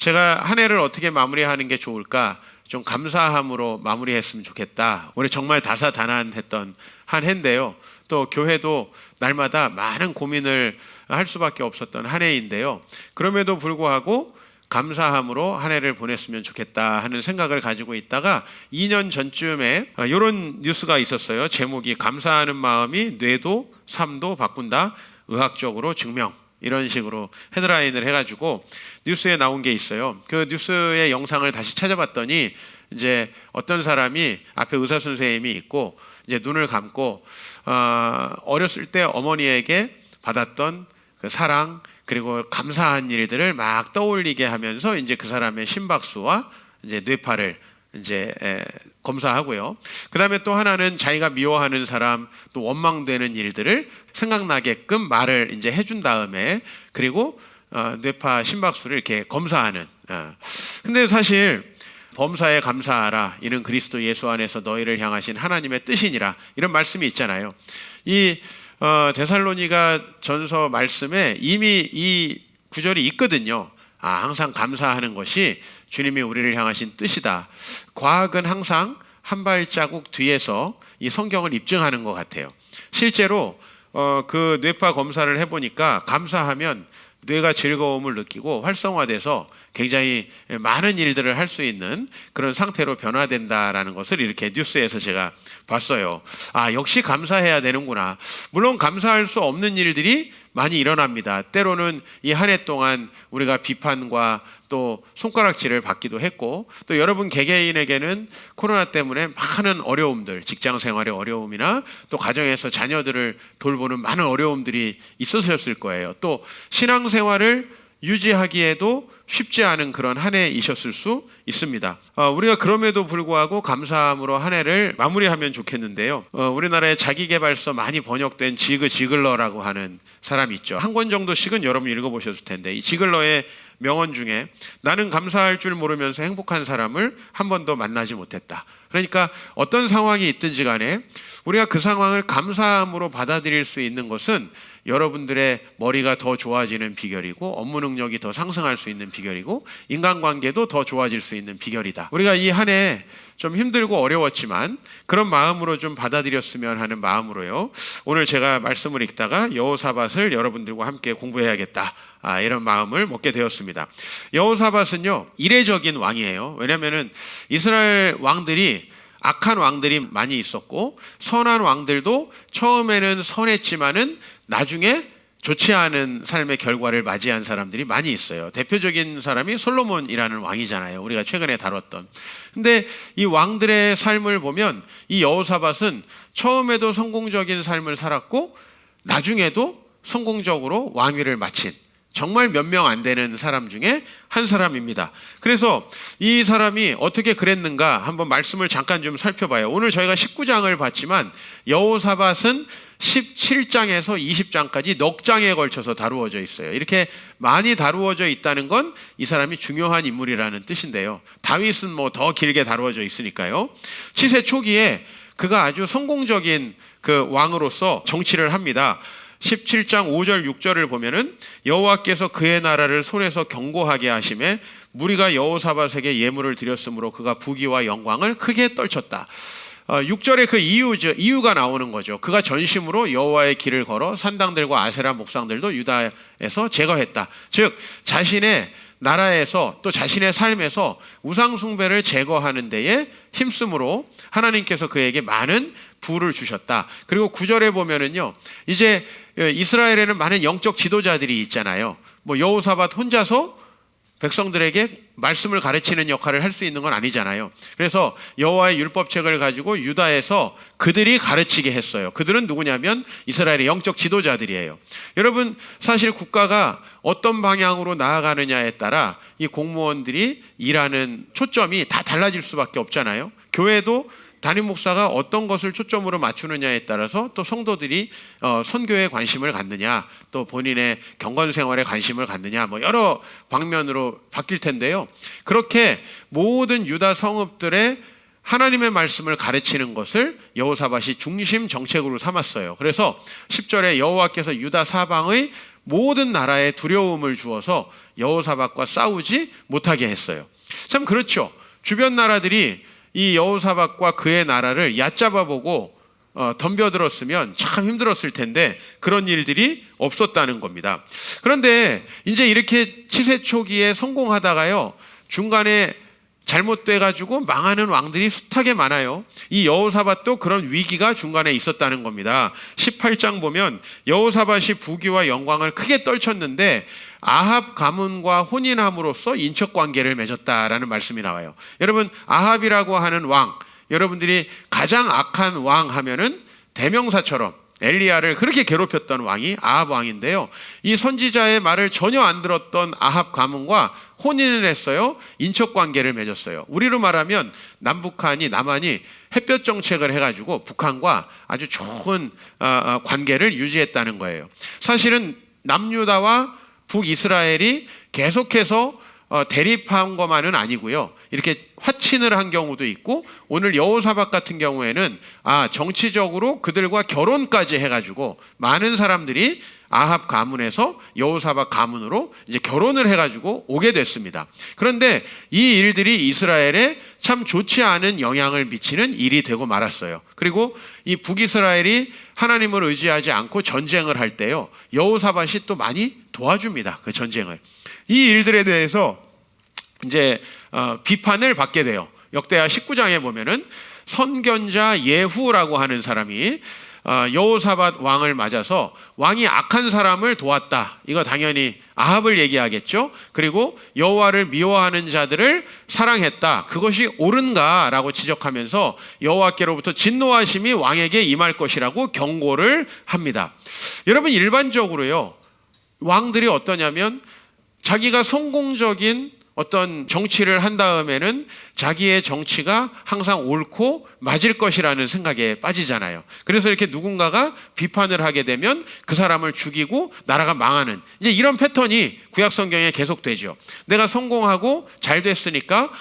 제가 한 해를 어떻게 마무리하는 게 좋을까? 좀 감사함으로 마무리했으면 좋겠다. 올해 정말 다사다난했던 한 해인데요. 또 교회도 날마다 많은 고민을 할 수밖에 없었던 한 해인데요. 그럼에도 불구하고 감사함으로 한 해를 보냈으면 좋겠다 하는 생각을 가지고 있다가 2년 전쯤에 이런 뉴스가 있었어요. 제목이 감사하는 마음이 뇌도 삶도 바꾼다. 의학적으로 증명. 이런 식으로 헤드라인을 해가지고 뉴스에 나온 게 있어요. 그 뉴스의 영상을 다시 찾아봤더니 이제 어떤 사람이 앞에 의사 선생님이 있고 이제 눈을 감고 어렸을 때 어머니에게 받았던 그 사랑 그리고 감사한 일들을 막 떠올리게 하면서 이제 그 사람의 심박수와 이제 뇌파를 이제 검사하고요. 그 다음에 또 하나는 자기가 미워하는 사람 또 원망되는 일들을 생각나게끔 말을 이제 해준 다음에 그리고 뇌파 심박수를 이렇게 검사하는. 근데 사실 범사에 감사하라 이는 그리스도 예수 안에서 너희를 향하신 하나님의 뜻이니라 이런 말씀이 있잖아요. 이 데살로니가 전서 말씀에 이미 이 구절이 있거든요. 항상 감사하는 것이 주님이 우리를 향하신 뜻이다. 과학은 항상 한 발자국 뒤에서 이 성경을 입증하는 것 같아요. 실제로 그 뇌파 검사를 해보니까 감사하면 뇌가 즐거움을 느끼고 활성화돼서 굉장히 많은 일들을 할 수 있는 그런 상태로 변화된다라는 것을 이렇게 뉴스에서 제가 봤어요. 역시 감사해야 되는구나. 물론 감사할 수 없는 일들이 많이 일어납니다. 때로는 이 한 해 동안 우리가 비판과 또 손가락질을 받기도 했고 또 여러분 개개인에게는 코로나 때문에 많은 어려움들, 직장 생활의 어려움이나 또 가정에서 자녀들을 돌보는 많은 어려움들이 있으셨을 거예요. 또 신앙생활을 유지하기에도 쉽지 않은 그런 한 해이셨을 수 있습니다. 우리가 그럼에도 불구하고 감사함으로 한 해를 마무리하면 좋겠는데요. 우리나라에 자기계발서 많이 번역된 지그 지글러라고 하는 사람이 있죠. 한 권 정도씩은 여러분 읽어보셨을 텐데 이 지글러의 명언 중에 나는 감사할 줄 모르면서 행복한 사람을 한 번도 만나지 못했다. 그러니까 어떤 상황이 있든지 간에 우리가 그 상황을 감사함으로 받아들일 수 있는 것은 여러분들의 머리가 더 좋아지는 비결이고 업무 능력이 더 상승할 수 있는 비결이고 인간관계도 더 좋아질 수 있는 비결이다. 우리가 이 한 해 좀 힘들고 어려웠지만 그런 마음으로 좀 받아들였으면 하는 마음으로요. 오늘 제가 말씀을 읽다가 여호사밧을 여러분들과 함께 공부해야겠다. 이런 마음을 먹게 되었습니다. 여호사밧은요 이례적인 왕이에요. 왜냐하면 이스라엘 왕들이 악한 왕들이 많이 있었고 선한 왕들도 처음에는 선했지만은 나중에 좋지 않은 삶의 결과를 맞이한 사람들이 많이 있어요. 대표적인 사람이 솔로몬이라는 왕이잖아요. 우리가 최근에 다뤘던. 근데 이 왕들의 삶을 보면 이 여호사밧은 처음에도 성공적인 삶을 살았고 나중에도 성공적으로 왕위를 마친 정말 몇 명 안 되는 사람 중에 한 사람입니다. 그래서 이 사람이 어떻게 그랬는가 한번 말씀을 잠깐 좀 살펴봐요. 오늘 저희가 19장을 봤지만 여호사밧은 17장에서 20장까지 넉 장에 걸쳐서 다루어져 있어요. 이렇게 많이 다루어져 있다는 건 이 사람이 중요한 인물이라는 뜻인데요. 다윗은 뭐 더 길게 다루어져 있으니까요. 치세 초기에 그가 아주 성공적인 그 왕으로서 정치를 합니다. 17장 5절 6절을 보면은 여호와께서 그의 나라를 손에서 견고하게 하심에 무리가 여호사밧에게 예물을 드렸으므로 그가 부귀와 영광을 크게 떨쳤다. 6절에 그 이유가 나오는 거죠. 그가 전심으로 여호와의 길을 걸어 산당들과 아세라 목상들도 유다에서 제거했다. 즉 자신의 나라에서 또 자신의 삶에서 우상 숭배를 제거하는 데에 힘쓰므로 하나님께서 그에게 많은 부를 주셨다. 그리고 9절에 보면은요. 이제 이스라엘에는 많은 영적 지도자들이 있잖아요. 뭐 여호사밧 혼자서 백성들에게 말씀을 가르치는 역할을 할 수 있는 건 아니잖아요. 그래서 여호와의 율법책을 가지고 유다에서 그들이 가르치게 했어요. 그들은 누구냐면 이스라엘의 영적 지도자들이에요. 여러분 사실 국가가 어떤 방향으로 나아가느냐에 따라 이 공무원들이 일하는 초점이 다 달라질 수밖에 없잖아요. 교회도 담임 목사가 어떤 것을 초점으로 맞추느냐에 따라서 또 성도들이 선교에 관심을 갖느냐 또 본인의 경건 생활에 관심을 갖느냐 뭐 여러 방면으로 바뀔 텐데요. 그렇게 모든 유다 성읍들의 하나님의 말씀을 가르치는 것을 여호사밧이 중심 정책으로 삼았어요. 그래서 10절에 여호와께서 유다 사방의 모든 나라에 두려움을 주어서 여호사밧과 싸우지 못하게 했어요. 참 그렇죠. 주변 나라들이 이 여호사밧과 그의 나라를 얕잡아보고 덤벼들었으면 참 힘들었을 텐데 그런 일들이 없었다는 겁니다. 그런데 이제 이렇게 치세 초기에 성공하다가요, 중간에 잘못돼가지고 망하는 왕들이 숱하게 많아요. 이 여호사밧도 그런 위기가 중간에 있었다는 겁니다. 18장 보면 여호사밧이 부귀와 영광을 크게 떨쳤는데 아합 가문과 혼인함으로써 인척관계를 맺었다라는 말씀이 나와요. 여러분, 아합이라고 하는 왕, 여러분들이 가장 악한 왕 하면은 대명사처럼 엘리야를 그렇게 괴롭혔던 왕이 아합 왕인데요, 이 선지자의 말을 전혀 안 들었던 아합 가문과 혼인을 했어요. 인척관계를 맺었어요. 우리로 말하면 남북한이, 남한이 햇볕 정책을 해가지고 북한과 아주 좋은 관계를 유지했다는 거예요. 사실은 남유다와 북이스라엘이 계속해서 대립한 것만은 아니고요, 이렇게 화친을 한 경우도 있고, 오늘 여호사밧 같은 경우에는 정치적으로 그들과 결혼까지 해가지고 많은 사람들이 아합 가문에서 여호사밧 가문으로 이제 결혼을 해가지고 오게 됐습니다. 그런데 이 일들이 이스라엘에 참 좋지 않은 영향을 미치는 일이 되고 말았어요. 그리고 이 북이스라엘이 하나님을 의지하지 않고 전쟁을 할 때요, 여호사밧이 또 많이 도와줍니다. 그 전쟁을. 이 일들에 대해서 이제 비판을 받게 돼요. 역대하 19장에 보면은 선견자 예후라고 하는 사람이 여호사밧 왕을 맞아서 왕이 악한 사람을 도왔다. 이거 당연히 아합을 얘기하겠죠. 그리고 여호와를 미워하는 자들을 사랑했다. 그것이 옳은가라고 지적하면서 여호와께로부터 진노하심이 왕에게 임할 것이라고 경고를 합니다. 여러분, 일반적으로요, 왕들이 어떠냐면 자기가 성공적인 어떤 정치를 한 다음에는 자기의 정치가 항상 옳고 맞을 것이라는 생각에 빠지잖아요. 그래서 이렇게 누군가가 비판을 하게 되면 그 사람을 죽이고 나라가 망하는, 이제 이런 패턴이 구약 성경에 계속되죠. 내가 성공하고 잘 됐으니까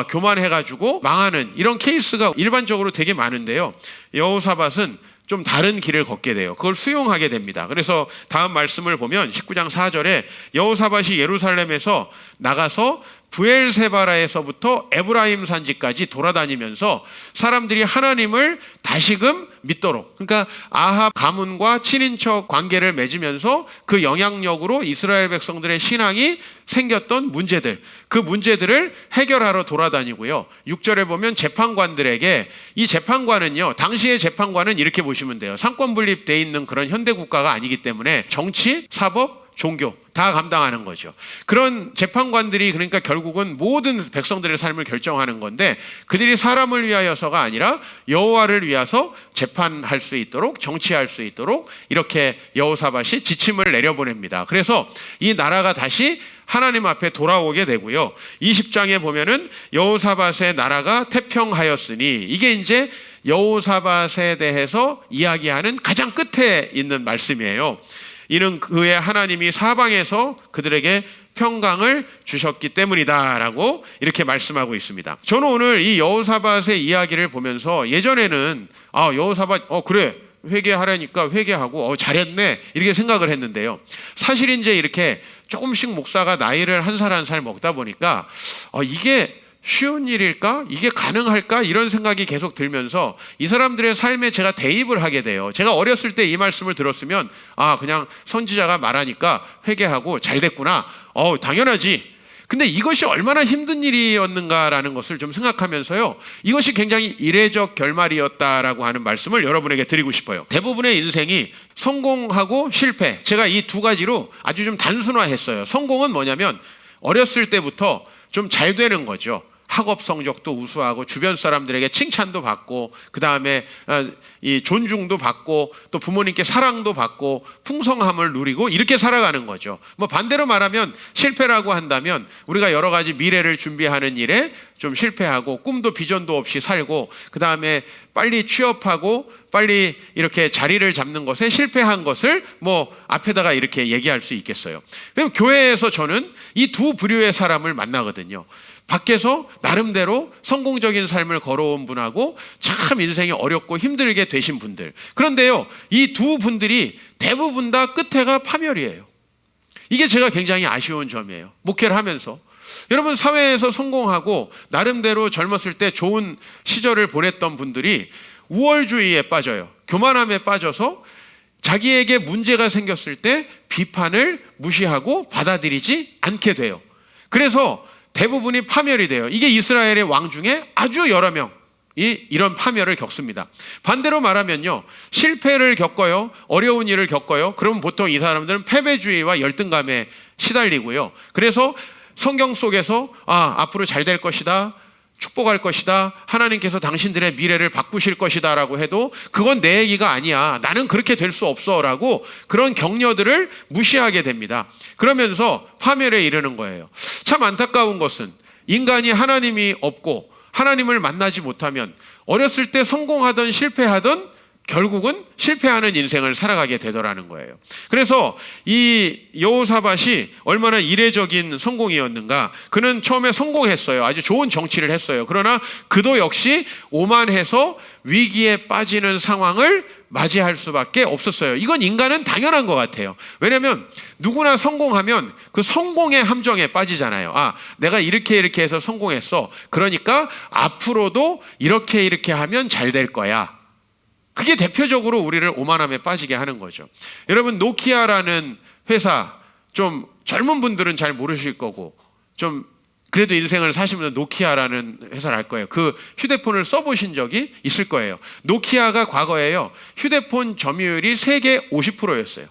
교만해가지고 망하는 이런 케이스가 일반적으로 되게 많은데요, 여호사밧은 좀 다른 길을 걷게 돼요. 그걸 수용하게 됩니다. 그래서 다음 말씀을 보면 19장 4절에 여호사밧이 예루살렘에서 나가서 브엘세바라에서부터 에브라임 산지까지 돌아다니면서 사람들이 하나님을 다시금 믿도록, 그러니까 아합 가문과 친인척 관계를 맺으면서 그 영향력으로 이스라엘 백성들의 신앙이 생겼던 문제들, 그 문제들을 해결하러 돌아다니고요. 6절에 보면 재판관들에게, 이 재판관은요, 당시의 재판관은 이렇게 보시면 돼요. 상권 분립되어 있는 그런 현대 국가가 아니기 때문에 정치, 사법, 종교 다 감당하는 거죠. 그런 재판관들이 그러니까 결국은 모든 백성들의 삶을 결정하는 건데, 그들이 사람을 위하여서가 아니라 여호와를 위해서 재판할 수 있도록, 정치할 수 있도록 이렇게 여호사밧이 지침을 내려보냅니다. 그래서 이 나라가 다시 하나님 앞에 돌아오게 되고요. 20장에 보면은 여호사밧의 나라가 태평하였으니, 이게 이제 여호사밧에 대해서 이야기하는 가장 끝에 있는 말씀이에요. 이는 그의 하나님이 사방에서 그들에게 평강을 주셨기 때문이다라고 이렇게 말씀하고 있습니다. 저는 오늘 이 여호사밧의 이야기를 보면서 예전에는 여호사밧 그래 회개하라니까 회개하고 잘했네 이렇게 생각을 했는데요, 사실 이제 이렇게 조금씩 목사가 나이를 한 살 한 살 먹다 보니까 이게 쉬운 일일까? 이게 가능할까? 이런 생각이 계속 들면서 이 사람들의 삶에 제가 대입을 하게 돼요. 제가 어렸을 때 이 말씀을 들었으면 그냥 선지자가 말하니까 회개하고 잘 됐구나, 당연하지. 근데 이것이 얼마나 힘든 일이었는가라는 것을 좀 생각하면서요, 이것이 굉장히 이례적 결말이었다라고 하는 말씀을 여러분에게 드리고 싶어요. 대부분의 인생이 성공하고 실패, 제가 이 두 가지로 아주 좀 단순화했어요. 성공은 뭐냐면 어렸을 때부터 좀 잘 되는 거죠. 학업 성적도 우수하고 주변 사람들에게 칭찬도 받고, 그 다음에 이 존중도 받고, 또 부모님께 사랑도 받고 풍성함을 누리고 이렇게 살아가는 거죠. 뭐 반대로 말하면 실패라고 한다면 우리가 여러 가지 미래를 준비하는 일에 좀 실패하고 꿈도 비전도 없이 살고, 그 다음에 빨리 취업하고 빨리 이렇게 자리를 잡는 것에 실패한 것을 뭐 앞에다가 이렇게 얘기할 수 있겠어요. 그리고 교회에서 저는 이 두 부류의 사람을 만나거든요. 밖에서 나름대로 성공적인 삶을 걸어온 분하고 참 인생이 어렵고 힘들게 되신 분들. 그런데요, 이 두 분들이 대부분 다 끝에가 파멸이에요. 이게 제가 굉장히 아쉬운 점이에요. 목회를 하면서. 여러분, 사회에서 성공하고 나름대로 젊었을 때 좋은 시절을 보냈던 분들이 우월주의에 빠져요. 교만함에 빠져서 자기에게 문제가 생겼을 때 비판을 무시하고 받아들이지 않게 돼요. 그래서 대부분이 파멸이 돼요. 이게 이스라엘의 왕 중에 아주 여러 명이 이런 파멸을 겪습니다. 반대로 말하면요, 실패를 겪어요, 어려운 일을 겪어요. 그러면 보통 이 사람들은 패배주의와 열등감에 시달리고요. 그래서 성경 속에서 앞으로 잘 될 것이다, 축복할 것이다, 하나님께서 당신들의 미래를 바꾸실 것이다 라고 해도 그건 내 얘기가 아니야, 나는 그렇게 될 수 없어 라고 그런 격려들을 무시하게 됩니다. 그러면서 파멸에 이르는 거예요. 참 안타까운 것은 인간이 하나님이 없고 하나님을 만나지 못하면 어렸을 때 성공하든 실패하든 결국은 실패하는 인생을 살아가게 되더라는 거예요. 그래서 이 여호사밧이 얼마나 이례적인 성공이었는가. 그는 처음에 성공했어요. 아주 좋은 정치를 했어요. 그러나 그도 역시 오만해서 위기에 빠지는 상황을 맞이할 수밖에 없었어요. 이건 인간은 당연한 것 같아요. 왜냐하면 누구나 성공하면 그 성공의 함정에 빠지잖아요. 내가 이렇게 해서 성공했어. 그러니까 앞으로도 이렇게 하면 잘 될 거야. 그게 대표적으로 우리를 오만함에 빠지게 하는 거죠. 여러분, 노키아라는 회사, 좀 젊은 분들은 잘 모르실 거고 좀 그래도 인생을 사시면 노키아라는 회사를 알 거예요. 그 휴대폰을 써보신 적이 있을 거예요. 노키아가 과거에요, 휴대폰 점유율이 세계 50%였어요.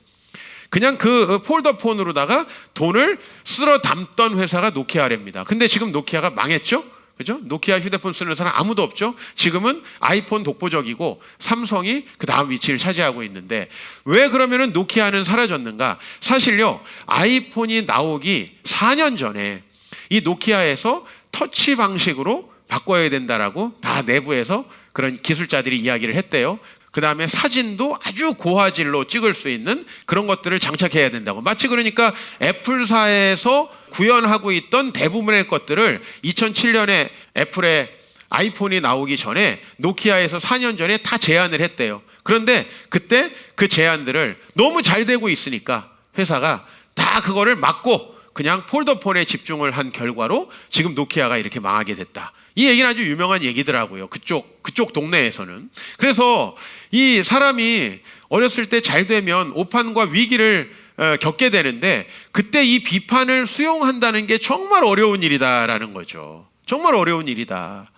그냥 그 폴더폰으로다가 돈을 쓸어 담던 회사가 노키아랍니다. 근데 지금 노키아가 망했죠? 그죠? 노키아 휴대폰 쓰는 사람 아무도 없죠? 지금은 아이폰 독보적이고 삼성이 그 다음 위치를 차지하고 있는데, 왜 그러면은 노키아는 사라졌는가? 사실요, 아이폰이 나오기 4년 전에 이 노키아에서 터치 방식으로 바꿔야 된다라고 다 내부에서 그런 기술자들이 이야기를 했대요. 그 다음에 사진도 아주 고화질로 찍을 수 있는 그런 것들을 장착해야 된다고. 마치 그러니까 애플사에서 구현하고 있던 대부분의 것들을 2007년에 애플의 아이폰이 나오기 전에 노키아에서 4년 전에 다 제안을 했대요. 그런데 그때 그 제안들을 너무 잘 되고 있으니까 회사가 다 그거를 막고 그냥 폴더폰에 집중을 한 결과로 지금 노키아가 이렇게 망하게 됐다. 이 얘기는 아주 유명한 얘기더라고요. 그쪽 동네에서는. 그래서 이 사람이 어렸을 때 잘 되면 오판과 위기를 겪게 되는데, 그때 이 비판을 수용한다는 게 정말 어려운 일이다라는 거죠. 정말 어려운 일이다.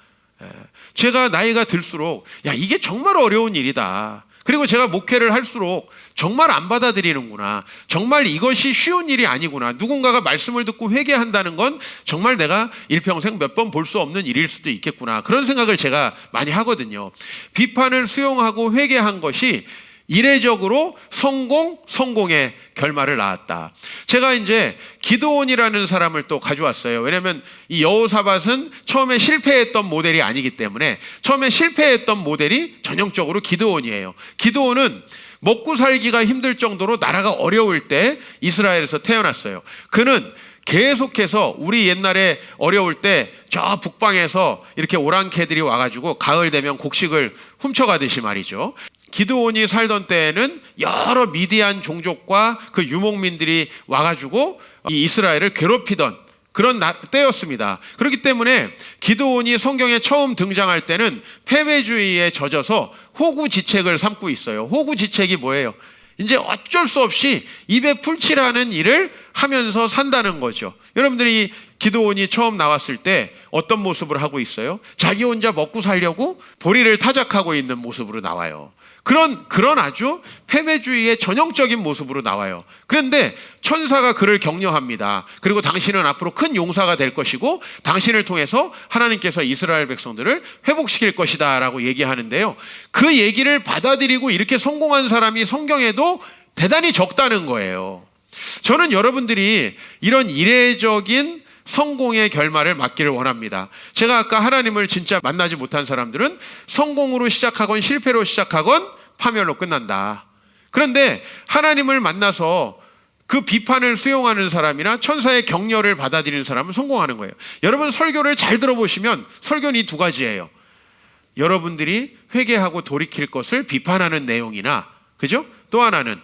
제가 나이가 들수록 이게 정말 어려운 일이다. 그리고 제가 목회를 할수록 정말 안 받아들이는구나. 정말 이것이 쉬운 일이 아니구나. 누군가가 말씀을 듣고 회개한다는 건 정말 내가 일평생 몇 번 볼 수 없는 일일 수도 있겠구나. 그런 생각을 제가 많이 하거든요. 비판을 수용하고 회개한 것이 이례적으로 성공의 결말을 낳았다. 제가 이제 기드온이라는 사람을 또 가져왔어요. 왜냐하면 이 여호사밧은 처음에 실패했던 모델이 아니기 때문에, 처음에 실패했던 모델이 전형적으로 기드온이에요. 기드온은 먹고 살기가 힘들 정도로 나라가 어려울 때 이스라엘에서 태어났어요. 그는 계속해서 우리 옛날에 어려울 때 저 북방에서 이렇게 오랑캐들이 와가지고 가을 되면 곡식을 훔쳐가듯이 말이죠. 기드온이 살던 때에는 여러 미디안 종족과 그 유목민들이 와가지고 이 이스라엘을 괴롭히던 그런 때였습니다. 그렇기 때문에 기드온이 성경에 처음 등장할 때는 패배주의에 젖어서 호구지책을 삼고 있어요. 호구지책이 뭐예요? 이제 어쩔 수 없이 입에 풀칠하는 일을 하면서 산다는 거죠. 여러분들이 기드온이 처음 나왔을 때 어떤 모습을 하고 있어요? 자기 혼자 먹고 살려고 보리를 타작하고 있는 모습으로 나와요. 그런 아주 패배주의의 전형적인 모습으로 나와요. 그런데 천사가 그를 격려합니다. 그리고 당신은 앞으로 큰 용사가 될 것이고 당신을 통해서 하나님께서 이스라엘 백성들을 회복시킬 것이다 라고 얘기하는데요, 그 얘기를 받아들이고 이렇게 성공한 사람이 성경에도 대단히 적다는 거예요. 저는 여러분들이 이런 이례적인 성공의 결말을 맞기를 원합니다. 제가 아까 하나님을 진짜 만나지 못한 사람들은 성공으로 시작하건 실패로 시작하건 파멸로 끝난다. 그런데 하나님을 만나서 그 비판을 수용하는 사람이나 천사의 격려를 받아들이는 사람은 성공하는 거예요. 여러분, 설교를 잘 들어보시면 설교는 이 두 가지예요. 여러분들이 회개하고 돌이킬 것을 비판하는 내용이나, 그죠? 또 하나는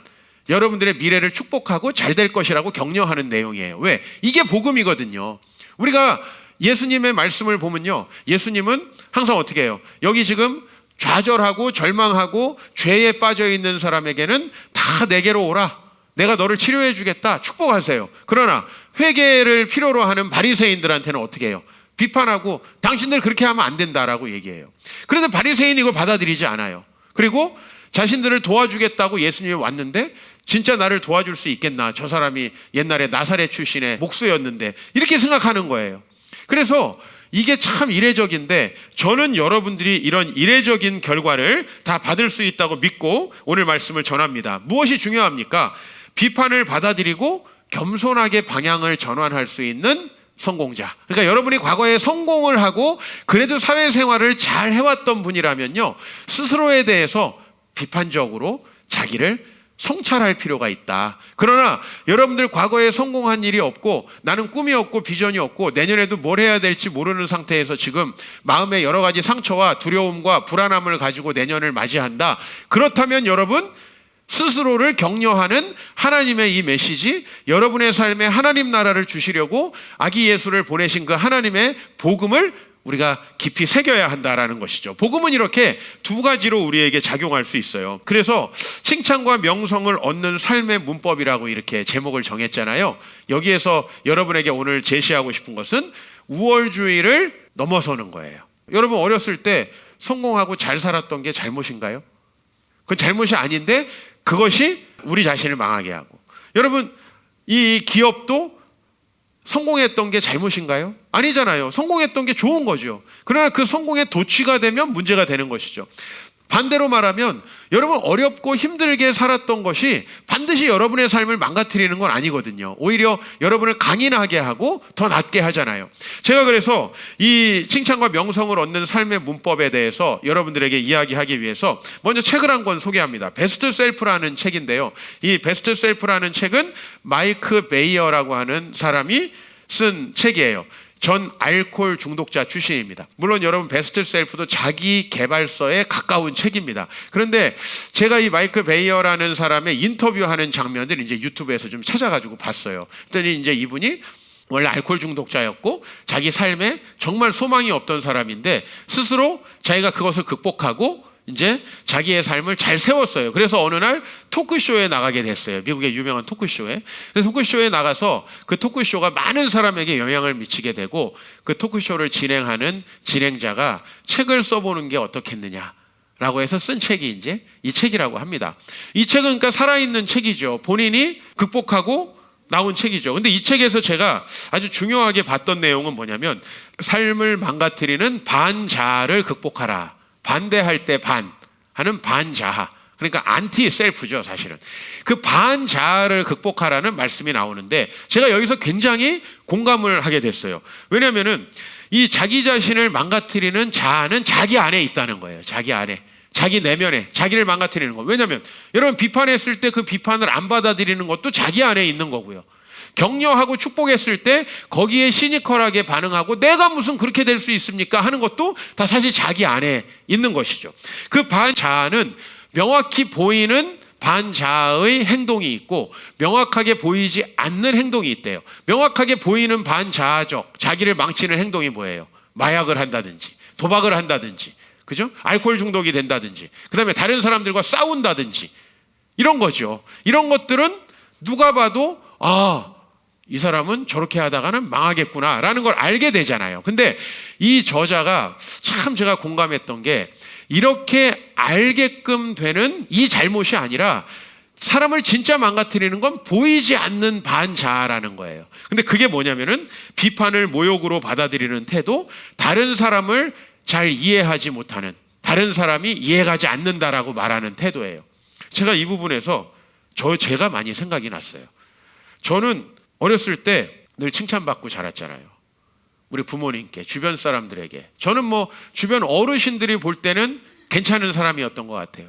여러분들의 미래를 축복하고 잘 될 것이라고 격려하는 내용이에요. 왜? 이게 복음이거든요. 우리가 예수님의 말씀을 보면요, 예수님은 항상 어떻게 해요? 여기 지금 좌절하고 절망하고 죄에 빠져 있는 사람에게는 다 내게로 오라, 내가 너를 치료해 주겠다, 축복하세요. 그러나 회개를 필요로 하는 바리새인들한테는 어떻게 해요? 비판하고 당신들 그렇게 하면 안 된다라고 얘기해요. 그런데 바리새인이 이걸 받아들이지 않아요. 그리고 자신들을 도와주겠다고 예수님이 왔는데 진짜 나를 도와줄 수 있겠나, 저 사람이 옛날에 나사렛 출신의 목수였는데, 이렇게 생각하는 거예요. 그래서 이게 참 이례적인데, 저는 여러분들이 이런 이례적인 결과를 다 받을 수 있다고 믿고 오늘 말씀을 전합니다. 무엇이 중요합니까? 비판을 받아들이고 겸손하게 방향을 전환할 수 있는 성공자. 그러니까 여러분이 과거에 성공을 하고 그래도 사회생활을 잘 해왔던 분이라면요, 스스로에 대해서 비판적으로 자기를 성찰할 필요가 있다. 그러나 여러분들 과거에 성공한 일이 없고 나는 꿈이 없고 비전이 없고 내년에도 뭘 해야 될지 모르는 상태에서 지금 마음에 여러 가지 상처와 두려움과 불안함을 가지고 내년을 맞이한다. 그렇다면 여러분, 스스로를 격려하는 하나님의 이 메시지, 여러분의 삶에 하나님 나라를 주시려고 아기 예수를 보내신 그 하나님의 복음을 우리가 깊이 새겨야 한다라는 것이죠. 복음은 이렇게 두 가지로 우리에게 작용할 수 있어요. 그래서 칭찬과 명성을 얻는 삶의 문법이라고 이렇게 제목을 정했잖아요. 여기에서 여러분에게 오늘 제시하고 싶은 것은 우월주의를 넘어서는 거예요. 여러분, 어렸을 때 성공하고 잘 살았던 게 잘못인가요? 그건 잘못이 아닌데 그것이 우리 자신을 망하게 하고, 여러분, 이 기업도 성공했던 게 잘못인가요? 아니잖아요. 성공했던 게 좋은 거죠. 그러나 그 성공에 도취가 되면 문제가 되는 것이죠. 반대로 말하면 여러분, 어렵고 힘들게 살았던 것이 반드시 여러분의 삶을 망가뜨리는 건 아니거든요. 오히려 여러분을 강인하게 하고 더 낫게 하잖아요. 제가 그래서 이 칭찬과 명성을 얻는 삶의 문법에 대해서 여러분들에게 이야기하기 위해서 먼저 책을 한 권 소개합니다. 베스트 셀프라는 책인데요, 이 베스트 셀프라는 책은 마이크 베이어라고 하는 사람이 쓴 책이에요. 전 알코올 중독자 출신입니다. 물론 여러분, 베스트 셀프도 자기 개발서에 가까운 책입니다. 그런데 제가 이 마이크 베이어라는 사람의 인터뷰하는 장면을 이제 유튜브에서 좀 찾아가지고 봤어요. 그랬더니 이제 이분이 원래 알코올 중독자였고 자기 삶에 정말 소망이 없던 사람인데 스스로 자기가 그것을 극복하고 이제 자기의 삶을 잘 세웠어요. 그래서 어느 날 토크쇼에 나가게 됐어요. 미국의 유명한 토크쇼에. 그래서 토크쇼에 나가서 그 토크쇼가 많은 사람에게 영향을 미치게 되고, 그 토크쇼를 진행하는 진행자가 책을 써보는 게 어떻겠느냐라고 해서 쓴 책이 이제 이 책이라고 합니다. 이 책은 그러니까 살아있는 책이죠. 본인이 극복하고 나온 책이죠. 근데 이 책에서 제가 아주 중요하게 봤던 내용은 뭐냐면, 삶을 망가뜨리는 반자아를 극복하라. 반대할 때 반 하는 반자아, 그러니까 안티 셀프죠. 사실은 그 반자아를 극복하라는 말씀이 나오는데 제가 여기서 굉장히 공감을 하게 됐어요. 왜냐하면은 이 자기 자신을 망가뜨리는 자아는 자기 안에 있다는 거예요. 자기 안에, 자기 내면에 자기를 망가뜨리는 거. 왜냐하면 여러분, 비판했을 때 그 비판을 안 받아들이는 것도 자기 안에 있는 거고요. 격려하고 축복했을 때 거기에 시니컬하게 반응하고 내가 무슨 그렇게 될 수 있습니까 하는 것도 다 사실 자기 안에 있는 것이죠. 그 반자아는 명확히 보이는 반자아의 행동이 있고 명확하게 보이지 않는 행동이 있대요. 명확하게 보이는 반자아적 자기를 망치는 행동이 뭐예요? 마약을 한다든지 도박을 한다든지, 그죠? 알코올 중독이 된다든지, 그 다음에 다른 사람들과 싸운다든지, 이런 거죠. 이런 것들은 누가 봐도 이 사람은 저렇게 하다가는 망하겠구나 라는 걸 알게 되잖아요. 근데 이 저자가 참 제가 공감했던 게, 이렇게 알게끔 되는 이 잘못이 아니라 사람을 진짜 망가뜨리는 건 보이지 않는 반자아라는 거예요. 근데 그게 뭐냐면은 비판을 모욕으로 받아들이는 태도, 다른 사람을 잘 이해하지 못하는, 다른 사람이 이해가지 않는다라고 말하는 태도예요. 제가 이 부분에서 제가 많이 생각이 났어요. 저는 어렸을 때 늘 칭찬받고 자랐잖아요. 우리 부모님께, 주변 사람들에게. 저는 뭐 주변 어르신들이 볼 때는 괜찮은 사람이었던 것 같아요.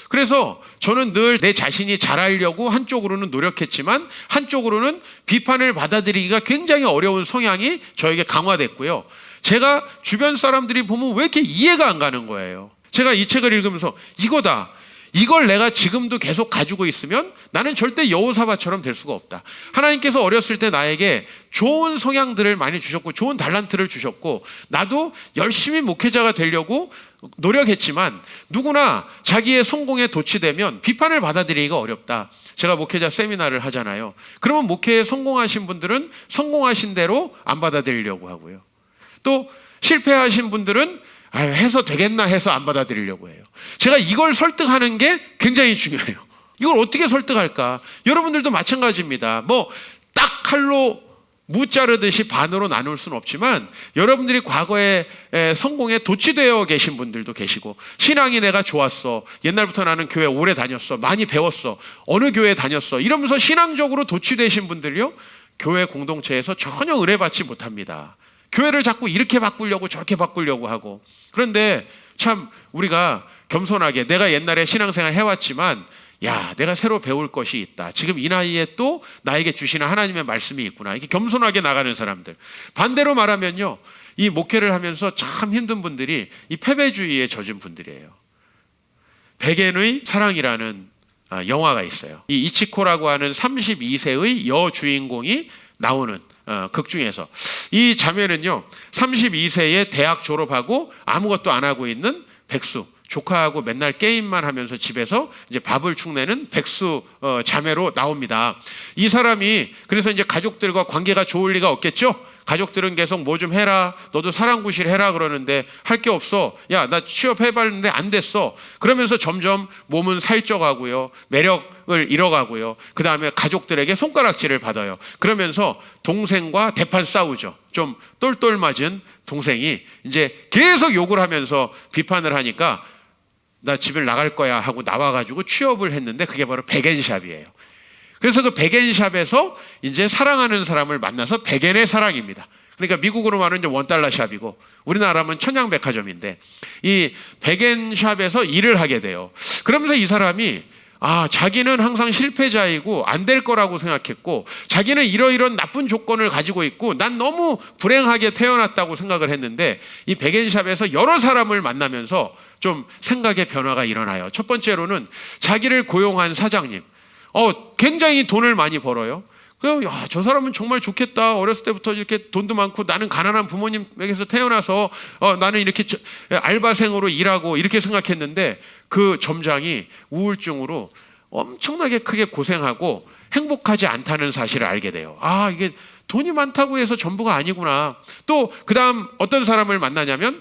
그래서 저는 늘 내 자신이 잘하려고 한쪽으로는 노력했지만 한쪽으로는 비판을 받아들이기가 굉장히 어려운 성향이 저에게 강화됐고요. 제가 주변 사람들이 보면 왜 이렇게 이해가 안 가는 거예요. 제가 이 책을 읽으면서 이거다. 이걸 내가 지금도 계속 가지고 있으면 나는 절대 여호사밧처럼 될 수가 없다. 하나님께서 어렸을 때 나에게 좋은 성향들을 많이 주셨고 좋은 달란트를 주셨고 나도 열심히 목회자가 되려고 노력했지만 누구나 자기의 성공에 도취되면 비판을 받아들이기가 어렵다. 제가 목회자 세미나를 하잖아요. 그러면 목회에 성공하신 분들은 성공하신 대로 안 받아들이려고 하고요. 또 실패하신 분들은 해서 되겠나 해서 안 받아들이려고 해요. 제가 이걸 설득하는 게 굉장히 중요해요. 이걸 어떻게 설득할까? 여러분들도 마찬가지입니다. 뭐 딱 칼로 무 자르듯이 반으로 나눌 수는 없지만 여러분들이 과거에 성공에 도취되어 계신 분들도 계시고 신앙이 내가 좋았어. 옛날부터 나는 교회 오래 다녔어. 많이 배웠어. 어느 교회 다녔어. 이러면서 신앙적으로 도취되신 분들요. 교회 공동체에서 전혀 의뢰받지 못합니다. 교회를 자꾸 이렇게 바꾸려고 저렇게 바꾸려고 하고 그런데 참 우리가 겸손하게 내가 옛날에 신앙생활 해왔지만 야 내가 새로 배울 것이 있다. 지금 이 나이에 또 나에게 주시는 하나님의 말씀이 있구나. 이렇게 겸손하게 나가는 사람들. 반대로 말하면요. 이 목회를 하면서 참 힘든 분들이 이 패배주의에 젖은 분들이에요. 백엔의 사랑이라는 영화가 있어요. 이 이치코라고 하는 32세의 여주인공이 나오는 극 중에서 이 자매는요 32세에 대학 졸업하고 아무것도 안 하고 있는 백수 조카하고 맨날 게임만 하면서 집에서 이제 밥을 축내는 백수 자매로 나옵니다. 이 사람이 그래서 이제 가족들과 관계가 좋을 리가 없겠죠. 가족들은 계속 뭐 좀 해라. 너도 사랑구실 해라 그러는데 할 게 없어. 야, 나 취업해봤는데 안 됐어. 그러면서 점점 몸은 살쪄가고요. 매력을 잃어가고요. 그 다음에 가족들에게 손가락질을 받아요. 그러면서 동생과 대판 싸우죠. 좀 똘똘 맞은 동생이 이제 계속 욕을 하면서 비판을 하니까 나 집을 나갈 거야 하고 나와가지고 취업을 했는데 그게 바로 백엔샵이에요. 그래서 그 백엔샵에서 이제 사랑하는 사람을 만나서 백엔의 사랑입니다. 그러니까 미국으로 말하면 이제 원달러 샵이고 우리나라면 천양백화점인데 이 백엔샵에서 일을 하게 돼요. 그러면서 이 사람이 자기는 항상 실패자이고 안 될 거라고 생각했고 자기는 이러이런 나쁜 조건을 가지고 있고 난 너무 불행하게 태어났다고 생각을 했는데 이 백엔샵에서 여러 사람을 만나면서 좀 생각의 변화가 일어나요. 첫 번째로는 자기를 고용한 사장님 굉장히 돈을 많이 벌어요. 저 사람은 정말 좋겠다. 어렸을 때부터 이렇게 돈도 많고 나는 가난한 부모님에게서 태어나서 나는 이렇게 알바생으로 일하고 이렇게 생각했는데 그 점장이 우울증으로 엄청나게 크게 고생하고 행복하지 않다는 사실을 알게 돼요. 이게 돈이 많다고 해서 전부가 아니구나. 또 그 다음 어떤 사람을 만나냐면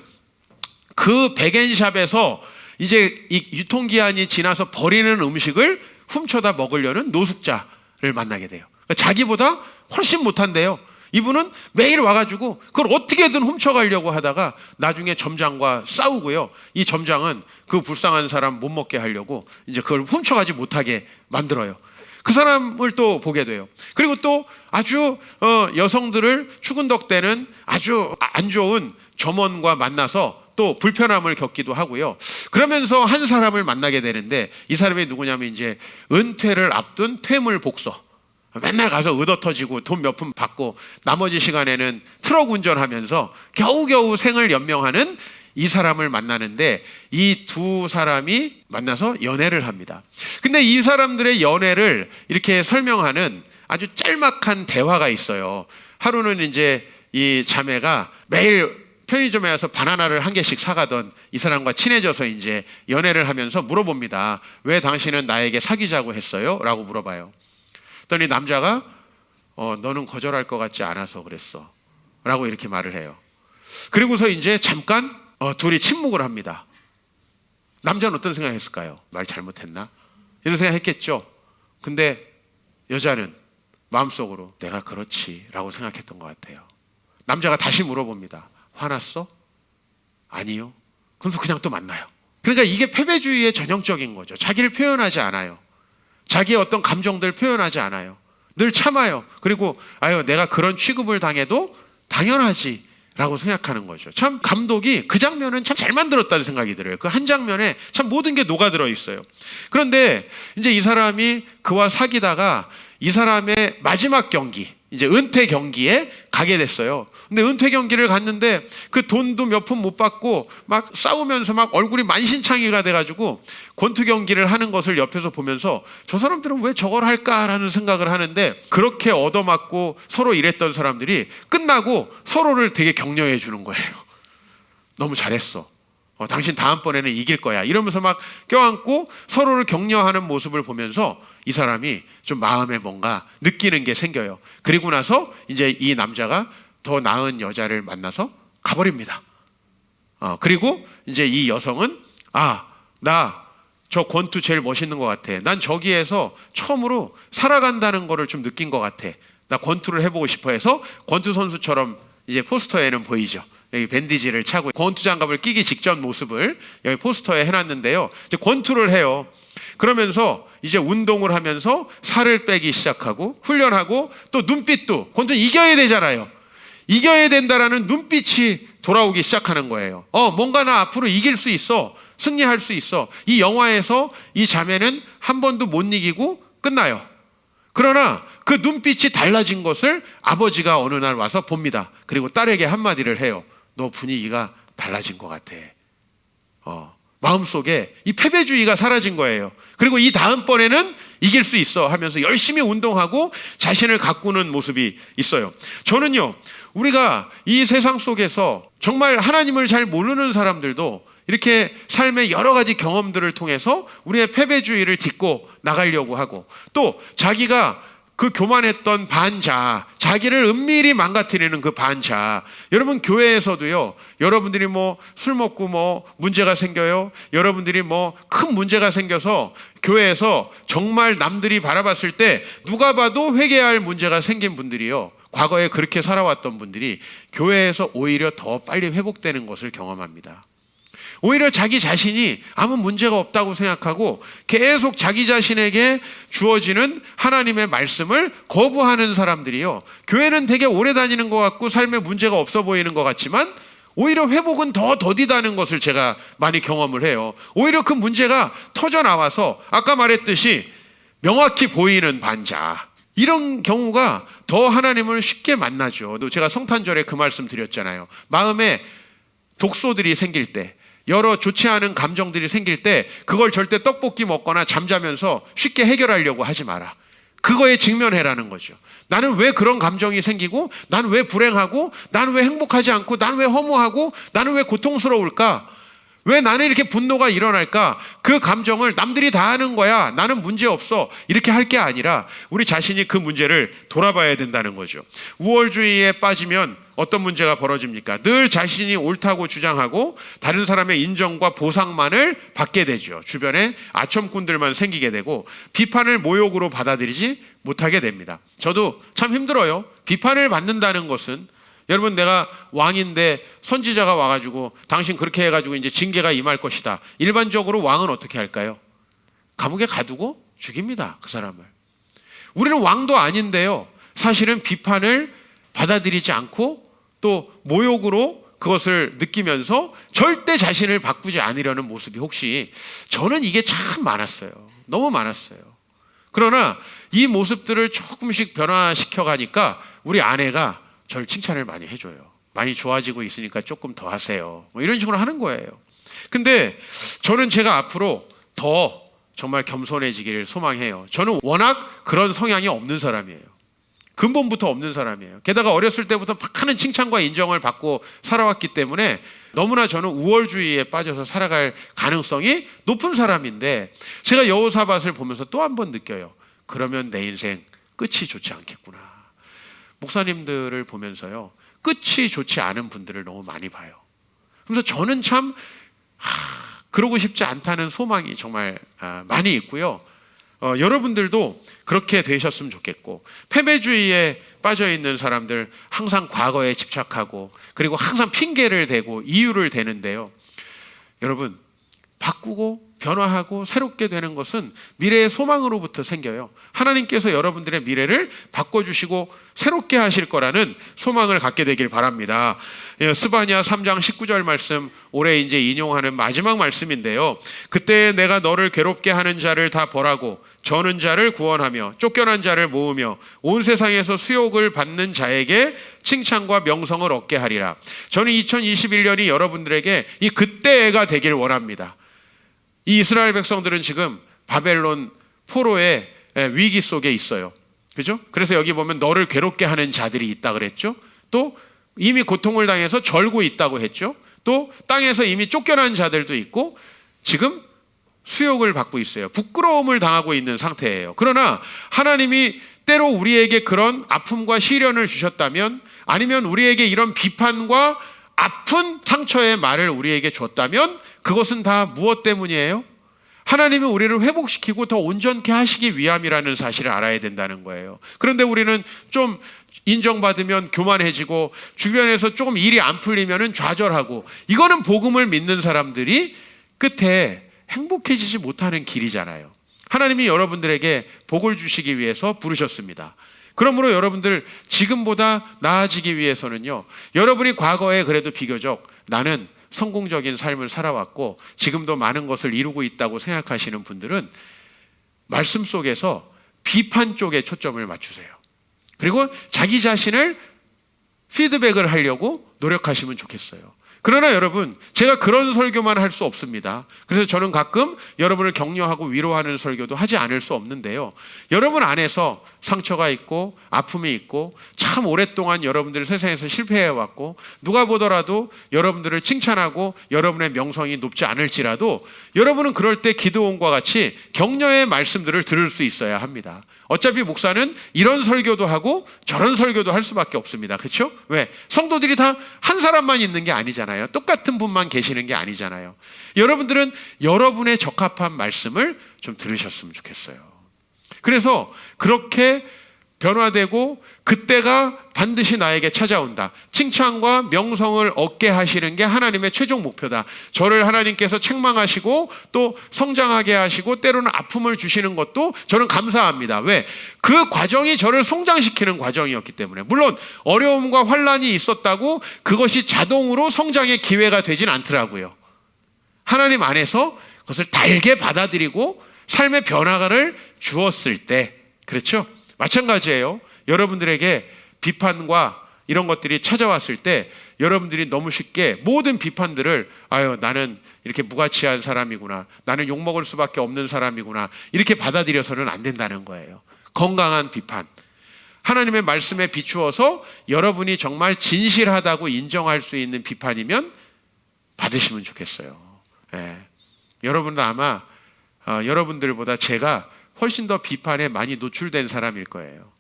그 백엔샵에서 이제 이 유통기한이 지나서 버리는 음식을 훔쳐다 먹으려는 노숙자를 만나게 돼요. 그러니까 자기보다 훨씬 못한데요. 이분은 매일 와가지고 그걸 어떻게든 훔쳐가려고 하다가 나중에 점장과 싸우고요. 이 점장은 그 불쌍한 사람 못 먹게 하려고 이제 그걸 훔쳐가지 못하게 만들어요. 그 사람을 또 보게 돼요. 그리고 또 아주 여성들을 추근덕대는 아주 안 좋은 점원과 만나서 또 불편함을 겪기도 하고요. 그러면서 한 사람을 만나게 되는데 이 사람이 누구냐면 이제 은퇴를 앞둔 퇴물 복서. 맨날 가서 의도터지고 돈 몇 푼 받고 나머지 시간에는 트럭 운전하면서 겨우겨우 생을 연명하는 이 사람을 만나는데 이 두 사람이 만나서 연애를 합니다. 근데 이 사람들의 연애를 이렇게 설명하는 아주 짤막한 대화가 있어요. 하루는 이제 이 자매가 매일 편의점에 와서 바나나를 한 개씩 사가던 이 사람과 친해져서 이제 연애를 하면서 물어봅니다. 왜 당신은 나에게 사귀자고 했어요? 라고 물어봐요. 그랬더니 남자가 너는 거절할 것 같지 않아서 그랬어 라고 이렇게 말을 해요. 그리고서 이제 잠깐 둘이 침묵을 합니다. 남자는 어떤 생각했을까요? 말 잘못했나? 이런 생각했겠죠. 근데 여자는 마음속으로 내가 그렇지 라고 생각했던 것 같아요. 남자가 다시 물어봅니다. 화났어? 아니요. 그러면서 그냥 또 만나요. 그러니까 이게 패배주의의 전형적인 거죠. 자기를 표현하지 않아요. 자기의 어떤 감정들을 표현하지 않아요. 늘 참아요. 그리고 내가 그런 취급을 당해도 당연하지 라고 생각하는 거죠. 참 감독이 그 장면은 참 잘 만들었다는 생각이 들어요. 그 한 장면에 참 모든 게 녹아들어 있어요. 그런데 이제 이 사람이 그와 사귀다가 이 사람의 마지막 경기, 이제 은퇴 경기에 가게 됐어요. 근데 은퇴 경기를 갔는데 그 돈도 몇 푼 못 받고 막 싸우면서 막 얼굴이 만신창이가 돼가지고 권투 경기를 하는 것을 옆에서 보면서 저 사람들은 왜 저걸 할까라는 생각을 하는데, 그렇게 얻어맞고 서로 일했던 사람들이 끝나고 서로를 되게 격려해 주는 거예요. 너무 잘했어. 당신 다음번에는 이길 거야. 이러면서 막 껴안고 서로를 격려하는 모습을 보면서 이 사람이 좀 마음에 뭔가 느끼는 게 생겨요. 그리고 나서 이제 이 남자가 더 나은 여자를 만나서 가버립니다. 그리고 이제 이 여성은 나 저 권투 제일 멋있는 것 같아. 난 저기에서 처음으로 살아간다는 거를 좀 느낀 것 같아. 나 권투를 해보고 싶어 해서 권투 선수처럼 이제 포스터에는 보이죠. 여기 밴디지를 차고 권투 장갑을 끼기 직전 모습을 여기 포스터에 해놨는데요. 이제 권투를 해요. 그러면서 이제 운동을 하면서 살을 빼기 시작하고 훈련하고 또 눈빛도, 권투는 이겨야 되잖아요. 이겨야 된다라는 눈빛이 돌아오기 시작하는 거예요. 뭔가 나 앞으로 이길 수 있어. 승리할 수 있어. 이 영화에서 이 자매는 한 번도 못 이기고 끝나요. 그러나 그 눈빛이 달라진 것을 아버지가 어느 날 와서 봅니다. 그리고 딸에게 한마디를 해요. 너 분위기가 달라진 것 같아. 마음속에 이 패배주의가 사라진 거예요. 그리고 이 다음번에는 이길 수 있어 하면서 열심히 운동하고 자신을 가꾸는 모습이 있어요. 저는요, 우리가 이 세상 속에서 정말 하나님을 잘 모르는 사람들도 이렇게 삶의 여러 가지 경험들을 통해서 우리의 패배주의를 딛고 나가려고 하고, 또 자기가 그 교만했던 반자, 자기를 은밀히 망가뜨리는 그 반자. 여러분 교회에서도요, 여러분들이 뭐 술 먹고 뭐 문제가 생겨요. 여러분들이 뭐 큰 문제가 생겨서 교회에서 정말 남들이 바라봤을 때 누가 봐도 회개할 문제가 생긴 분들이요, 과거에 그렇게 살아왔던 분들이 교회에서 오히려 더 빨리 회복되는 것을 경험합니다. 오히려 자기 자신이 아무 문제가 없다고 생각하고 계속 자기 자신에게 주어지는 하나님의 말씀을 거부하는 사람들이요, 교회는 되게 오래 다니는 것 같고 삶에 문제가 없어 보이는 것 같지만 오히려 회복은 더 더디다는 것을 제가 많이 경험을 해요. 오히려 그 문제가 터져 나와서 아까 말했듯이 명확히 보이는 반자, 이런 경우가 더 하나님을 쉽게 만나죠. 또 제가 성탄절에 그 말씀 드렸잖아요. 마음에 독소들이 생길 때, 여러 좋지 않은 감정들이 생길 때 그걸 절대 떡볶이 먹거나 잠자면서 쉽게 해결하려고 하지 마라. 그거에 직면해라는 거죠. 나는 왜 그런 감정이 생기고, 나는 왜 불행하고, 나는 왜 행복하지 않고, 나는 왜 허무하고, 나는 왜 고통스러울까? 왜 나는 이렇게 분노가 일어날까? 그 감정을 남들이 다 하는 거야, 나는 문제 없어, 이렇게 할 게 아니라 우리 자신이 그 문제를 돌아봐야 된다는 거죠. 우월주의에 빠지면 어떤 문제가 벌어집니까? 늘 자신이 옳다고 주장하고 다른 사람의 인정과 보상만을 받게 되죠. 주변에 아첨꾼들만 생기게 되고 비판을 모욕으로 받아들이지 못하게 됩니다. 저도 참 힘들어요. 비판을 받는다는 것은, 여러분 내가 왕인데 선지자가 와가지고 당신 그렇게 해가지고 이제 징계가 임할 것이다. 일반적으로 왕은 어떻게 할까요? 감옥에 가두고 죽입니다, 그 사람을. 우리는 왕도 아닌데요, 사실은 비판을 받아들이지 않고 또 모욕으로 그것을 느끼면서 절대 자신을 바꾸지 않으려는 모습이, 혹시 저는 이게 참 많았어요. 너무 많았어요. 그러나 이 모습들을 조금씩 변화시켜 가니까 우리 아내가 저를 칭찬을 많이 해줘요. 많이 좋아지고 있으니까 조금 더 하세요, 뭐 이런 식으로 하는 거예요. 근데 저는 제가 앞으로 더 정말 겸손해지기를 소망해요. 저는 워낙 그런 성향이 없는 사람이에요. 근본부터 없는 사람이에요. 게다가 어렸을 때부터 많은 칭찬과 인정을 받고 살아왔기 때문에 너무나 저는 우월주의에 빠져서 살아갈 가능성이 높은 사람인데, 제가 여호사밧을 보면서 또 한 번 느껴요. 그러면 내 인생 끝이 좋지 않겠구나. 목사님들을 보면서요, 끝이 좋지 않은 분들을 너무 많이 봐요. 그래서 저는 참 그러고 싶지 않다는 소망이 정말 많이 있고요. 여러분들도 그렇게 되셨으면 좋겠고, 패배주의에 빠져 있는 사람들 항상 과거에 집착하고 그리고 항상 핑계를 대고 이유를 대는데요, 여러분 바꾸고 변화하고 새롭게 되는 것은 미래의 소망으로부터 생겨요. 하나님께서 여러분들의 미래를 바꿔주시고 새롭게 하실 거라는 소망을 갖게 되길 바랍니다. 스바냐 3장 19절 말씀, 올해 이제 인용하는 마지막 말씀인데요, 그때 내가 너를 괴롭게 하는 자를 다 벌하고 저는 자를 구원하며 쫓겨난 자를 모으며 온 세상에서 수욕을 받는 자에게 칭찬과 명성을 얻게 하리라. 저는 2021년이 여러분들에게 이 그때가 되길 원합니다. 이 이스라엘 백성들은 지금 바벨론 포로의 위기 속에 있어요. 그죠? 그래서 여기 보면 너를 괴롭게 하는 자들이 있다 그랬죠. 또 이미 고통을 당해서 절고 있다고 했죠. 또 땅에서 이미 쫓겨난 자들도 있고 지금 수욕을 받고 있어요. 부끄러움을 당하고 있는 상태예요. 그러나 하나님이 때로 우리에게 그런 아픔과 시련을 주셨다면, 아니면 우리에게 이런 비판과 아픈 상처의 말을 우리에게 줬다면 그것은 다 무엇 때문이에요? 하나님이 우리를 회복시키고 더 온전케 하시기 위함이라는 사실을 알아야 된다는 거예요. 그런데 우리는 좀 인정받으면 교만해지고 주변에서 조금 일이 안 풀리면 좌절하고, 이거는 복음을 믿는 사람들이 끝에 행복해지지 못하는 길이잖아요. 하나님이 여러분들에게 복을 주시기 위해서 부르셨습니다. 그러므로 여러분들 지금보다 나아지기 위해서는요, 여러분이 과거에 그래도 비교적 나는 성공적인 삶을 살아왔고 지금도 많은 것을 이루고 있다고 생각하시는 분들은 말씀 속에서 비판 쪽에 초점을 맞추세요. 그리고 자기 자신을 피드백을 하려고 노력하시면 좋겠어요. 그러나 여러분, 제가 그런 설교만 할 수 없습니다. 그래서 저는 가끔 여러분을 격려하고 위로하는 설교도 하지 않을 수 없는데요, 여러분 안에서 상처가 있고 아픔이 있고 참 오랫동안 여러분들 세상에서 실패해왔고 누가 보더라도 여러분들을 칭찬하고 여러분의 명성이 높지 않을지라도 여러분은 그럴 때 기드온과 같이 격려의 말씀들을 들을 수 있어야 합니다. 어차피 목사는 이런 설교도 하고 저런 설교도 할 수밖에 없습니다. 그렇죠? 왜? 성도들이 다 한 사람만 있는 게 아니잖아요. 똑같은 분만 계시는 게 아니잖아요. 여러분들은 여러분의 적합한 말씀을 좀 들으셨으면 좋겠어요. 그래서 그렇게 변화되고 그때가 반드시 나에게 찾아온다, 칭찬과 명성을 얻게 하시는 게 하나님의 최종 목표다. 저를 하나님께서 책망하시고 또 성장하게 하시고 때로는 아픔을 주시는 것도 저는 감사합니다. 왜? 그 과정이 저를 성장시키는 과정이었기 때문에. 물론 어려움과 환난이 있었다고 그것이 자동으로 성장의 기회가 되진 않더라고요. 하나님 안에서 그것을 달게 받아들이고 삶의 변화를 주었을 때, 그렇죠? 마찬가지예요. 여러분들에게 비판과 이런 것들이 찾아왔을 때 여러분들이 너무 쉽게 모든 비판들을 나는 이렇게 무가치한 사람이구나, 나는 욕먹을 수밖에 없는 사람이구나, 이렇게 받아들여서는 안 된다는 거예요. 건강한 비판, 하나님의 말씀에 비추어서 여러분이 정말 진실하다고 인정할 수 있는 비판이면 받으시면 좋겠어요. 여러분도 아마 여러분들보다 제가 훨씬 더 비판에 많이 노출된 사람일 거예요.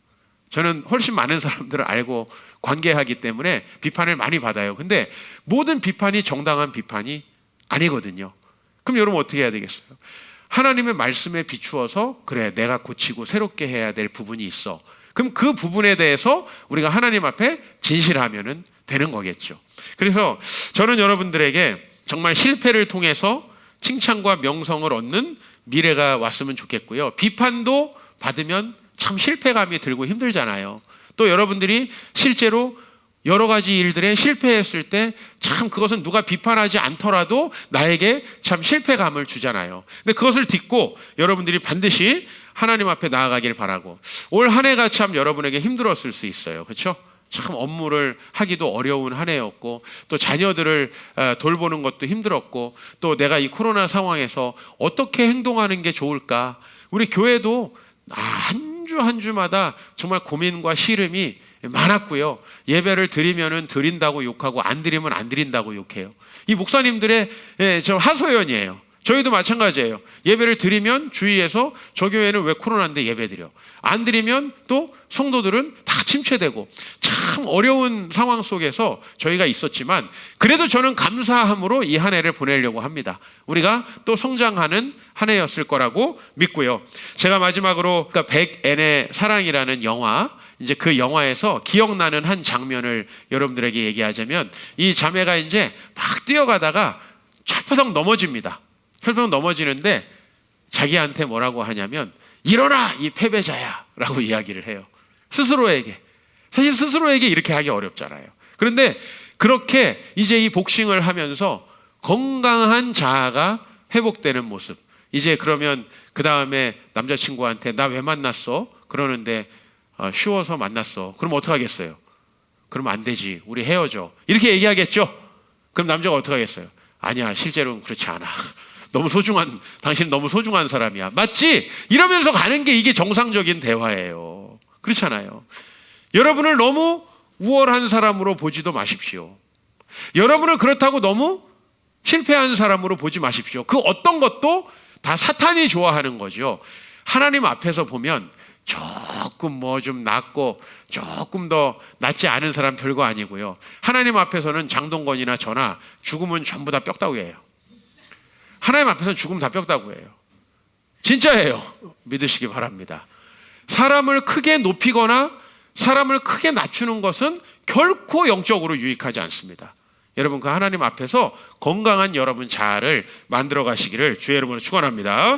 저는 훨씬 많은 사람들을 알고 관계하기 때문에 비판을 많이 받아요. 근데 모든 비판이 정당한 비판이 아니거든요. 그럼 여러분 어떻게 해야 되겠어요? 하나님의 말씀에 비추어서 그래, 내가 고치고 새롭게 해야 될 부분이 있어. 그럼 그 부분에 대해서 우리가 하나님 앞에 진실하면 되는 거겠죠. 그래서 저는 여러분들에게 정말 실패를 통해서 칭찬과 명성을 얻는 미래가 왔으면 좋겠고요. 비판도 받으면 참 실패감이 들고 힘들잖아요. 또 여러분들이 실제로 여러 가지 일들에 실패했을 때 참 그것은 누가 비판하지 않더라도 나에게 참 실패감을 주잖아요. 근데 그것을 딛고 여러분들이 반드시 하나님 앞에 나아가길 바라고, 올 한 해가 참 여러분에게 힘들었을 수 있어요. 그렇죠? 참 업무를 하기도 어려운 한 해였고, 또 자녀들을 돌보는 것도 힘들었고, 또 내가 이 코로나 상황에서 어떻게 행동하는 게 좋을까, 우리 교회도 한 주 한 주마다 정말 고민과 시름이 많았고요. 예배를 드리면은 드린다고 욕하고 안 드리면 안 드린다고 욕해요. 이 목사님들의 저 하소연이에요. 저희도 마찬가지예요. 예배를 드리면 주위에서 저 교회는 왜 코로나인데 예배 드려, 안 드리면 또 성도들은 다 침체되고, 참 어려운 상황 속에서 저희가 있었지만 그래도 저는 감사함으로 이 한 해를 보내려고 합니다. 우리가 또 성장하는 한 해였을 거라고 믿고요. 제가 마지막으로 백엔의 사랑이라는 영화, 이제 그 영화에서 기억나는 한 장면을 여러분들에게 얘기하자면, 이 자매가 이제 막 뛰어가다가 철퍼덕 넘어집니다. 철퍼덕 넘어지는데 자기한테 뭐라고 하냐면 일어나 이 패배자야 라고 이야기를 해요. 스스로에게. 사실 스스로에게 이렇게 하기 어렵잖아요. 그런데 그렇게 이제 이 복싱을 하면서 건강한 자아가 회복되는 모습, 이제 그러면 그 다음에 남자친구한테 나 왜 만났어? 그러는데 쉬워서 만났어. 그럼 어떡하겠어요? 그럼 안 되지. 우리 헤어져. 이렇게 얘기하겠죠? 그럼 남자가 어떡하겠어요? 아니야, 실제로는 그렇지 않아. 당신 너무 소중한 사람이야. 맞지? 이러면서 가는 게 이게 정상적인 대화예요. 그렇잖아요. 여러분을 너무 우월한 사람으로 보지도 마십시오. 여러분을 그렇다고 너무 실패한 사람으로 보지 마십시오. 그 어떤 것도 다 사탄이 좋아하는 거죠. 하나님 앞에서 보면 조금 뭐 좀 낫고 조금 더 낫지 않은 사람 별거 아니고요. 하나님 앞에서는 장동건이나 저나 죽으면 전부 다 뼈다귀예요. 하나님 앞에서는 죽으면 다 뼈다귀예요. 진짜예요. 믿으시기 바랍니다. 사람을 크게 높이거나 사람을 크게 낮추는 것은 결코 영적으로 유익하지 않습니다. 여러분 그 하나님 앞에서 건강한 여러분 자아를 만들어 가시기를 주의 이름으로 축원합니다.